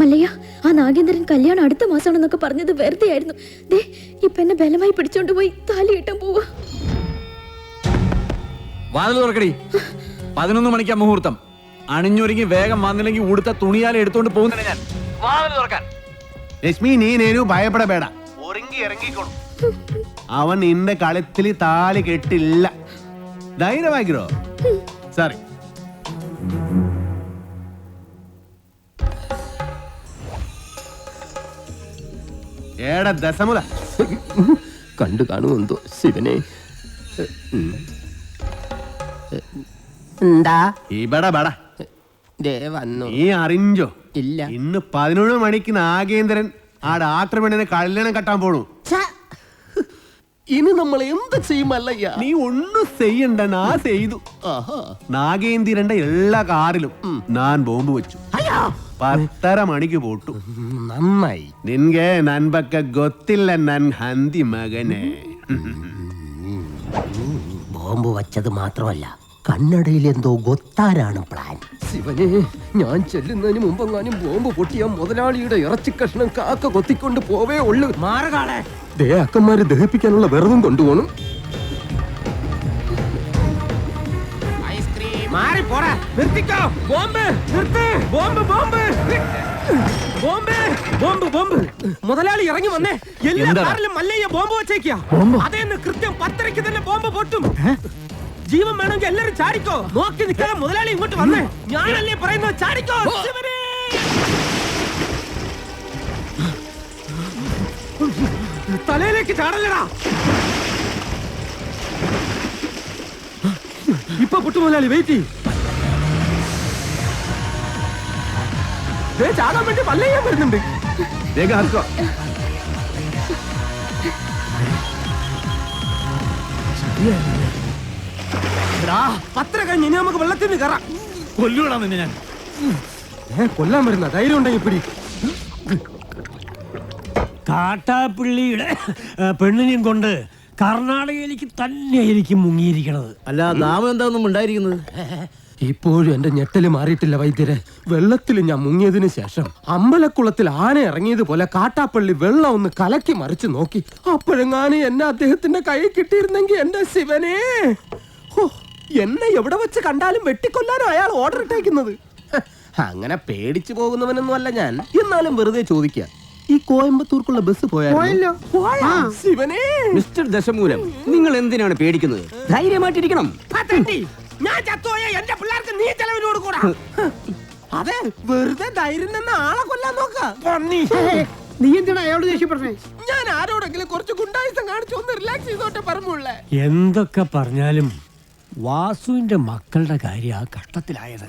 മല്ലയ്യ, ആ നാഗേന്ദ്രൻ കല്യാണം അടുത്ത മാസമാണെന്നൊക്കെ പറഞ്ഞത് വെറുതെ ആയിരുന്നു. ദേ ഇപ്പൊ എന്നെ ബലമായി പിടിച്ചോണ്ട് പോയി താലി കെട്ടാൻ പോവാ. വാതിൽ തുറക്കടി. 11 മണിക്കാ മുഹൂർത്തം. അണിഞ്ഞൊരുങ്ങി വേഗം വന്നില്ലെങ്കിൽ ഉടുത്ത തുണിയാലെ എടുത്തോണ്ട് പോകുന്നില്ല ഞാൻ. വാതിൽ തുറക്കാൻ. ലക്ഷ്മി, നീ നേരു ഭയപ്പെടಬೇಡ. ഒരുങ്ങി ഇറങ്ങിക്കോളും. അവൻ നിന്റെ കളത്തിൽ താലി കെട്ടില്ല. ധൈര്യമാക്കിരോ. സോറി. ഏടാ ദശമുല കണ്ടു കാണുമെന്തോ ശിവനെ. എന്താ ഇവിടെ ബട വന്നു? നീ അറിഞ്ഞോ? ഇല്ല. ഇന്ന് 11 മണിക്ക് നാഗേന്ദ്രൻ ആ ഡാക്ടർ പെണ്ണിനെ കല്യാണം കെട്ടാൻ പോണു. ഇനി നമ്മൾ എന്ത് ചെയ്യുമല്ലയ്യ? നീ ഒന്നും ചെയ്യണ്ട, നാ ചെയ്തു. നാഗേന്ദ്രന്റെ എല്ലാ കാറിലും ഞാൻ ബോംബ് വെച്ചു. 10:30 മണിക്ക് പോട്ടു. നന്നായി. നിൻಗೆ ನನ್ ಬಗ್ಗೆ ಗೊತ್ತಿಲ್ಲ ನನ್ ಹಂದಿ മകനെ. ബോംബ് വച്ചത് മാത്രമല്ല, കണ്ണടയിൽ എന്തോ ഗൊത്താനാണ് പ്ലാൻ. ശിവനെ, ഞാൻ ചെല്ലുന്നതിന് മുമ്പെങ്ങാനും ബോംബ് പൊട്ടിയ മുതലാളിയുടെ ഇറച്ചി കഷ്ണം കാക്ക കൊത്തിക്കൊണ്ട് പോവേ ഉള്ളു. മാറുകാളെ അക്കന്മാരെ ദഹിപ്പിക്കാനുള്ള വെറുതും കൊണ്ടുപോകണം. മുതലാളി ഇറങ്ങി വന്നേ. എല്ലാ കാറിലും മല്ലയ്യ ബോംബ് വെച്ചേക്കാ. അതേന്ന് കൃത്യം 10:30 തന്നെ ബോംബ് പൊട്ടും. ജീവൻ വേണമെങ്കിൽ എല്ലാരും ചാടിക്കോ. നോക്കി നിൽക്കാതെ മുതലാളി ഇങ്ങോട്ട് വന്നേ. ഞാനല്ലേ പറയുന്നത്, ചാടിക്കോ. തലയിലേക്ക് ചാടല്ലടാ. ഇപ്പൊ പൊട്ടു മുതലാളി, വെയിറ്റ് ചെയ്യും. ചാടാൻ വേണ്ടി മല്ലയ്യ വരുന്നുണ്ട്. പത്ര കഴിഞ്ഞ് ഇനി നമുക്ക് വെള്ളത്തിൽ നിന്ന് കയറാം. കൊല്ലൂടാ നിന്നെ ഞാൻ. കൊല്ലാൻ വരുന്ന ധൈര്യം ഉണ്ടെങ്കിൽ പിടി. കാട്ടാപ്പിള്ളിയുടെ പെണ്ണിനെയും കൊണ്ട് കർണാടകയിലേക്ക് തന്നെ ആയിരിക്കും മുങ്ങിയിരിക്കണത്. അല്ല, നാമം എന്താണെന്നും ഉണ്ടായിരിക്കുന്നത്? ഇപ്പോഴും എന്റെ ഞെട്ടല് മാറിയിട്ടില്ല വൈദ്യരെ. വെള്ളത്തിൽ ഞാൻ മുങ്ങിയതിന് ശേഷം അമ്പലക്കുളത്തിൽ ആന ഇറങ്ങിയതുപോലെ കാട്ടാപ്പള്ളി വെള്ളം ഒന്ന് കലക്കി മറിച്ച് നോക്കി. അപ്പോഴെങ്ങാനും എന്നെ അദ്ദേഹത്തിന്റെ കൈ കിട്ടിയിരുന്നെങ്കിൽ എന്റെ ശിവനെ, എന്നെ എവിടെ വെച്ച് കണ്ടാലും വെട്ടിക്കൊല്ലാനോ അയാൾ ഓർഡർ ഇട്ടേക്കുന്നത്. അങ്ങനെ പേടിച്ചു പോകുന്നവനൊന്നും അല്ല ഞാൻ. എന്നാലും വെറുതെ ചോദിക്കുക, ഈ കോയമ്പത്തൂർക്കുള്ള ബസ് പോയാലോ? ശിവനെ, മിസ്റ്റർ ദശമൂലം, നിങ്ങൾ എന്തിനാണ് പേടിക്കുന്നത്? ധൈര്യമായിട്ടിരിക്കണം. ഞാൻ ചത്തോയ എന്റെ പിള്ളേർക്ക് നീ ചെലവിന് കൊടുക്കൂടാ. അതെ, വെറുതെ ധൈര്യം നിന്ന് ആളെ കൊല്ലാൻ നോക്കാം. നീ എന്തിനാ അയാളോട് ദേഷ്യപ്പെടുന്നേ? ഞാൻ ആരോടെങ്കിലും കുറച്ച് ഗുണ്ടായിസം കാണിച്ചു ഒന്ന് റിലാക്സ് ചെയ്തോട്ടെ പറഞ്ഞുള്ളേ. എന്തൊക്കെ പറഞ്ഞാലും വാസുവിന്റെ മക്കളുടെ കാര്യം ആ കഷ്ടത്തിലായത്.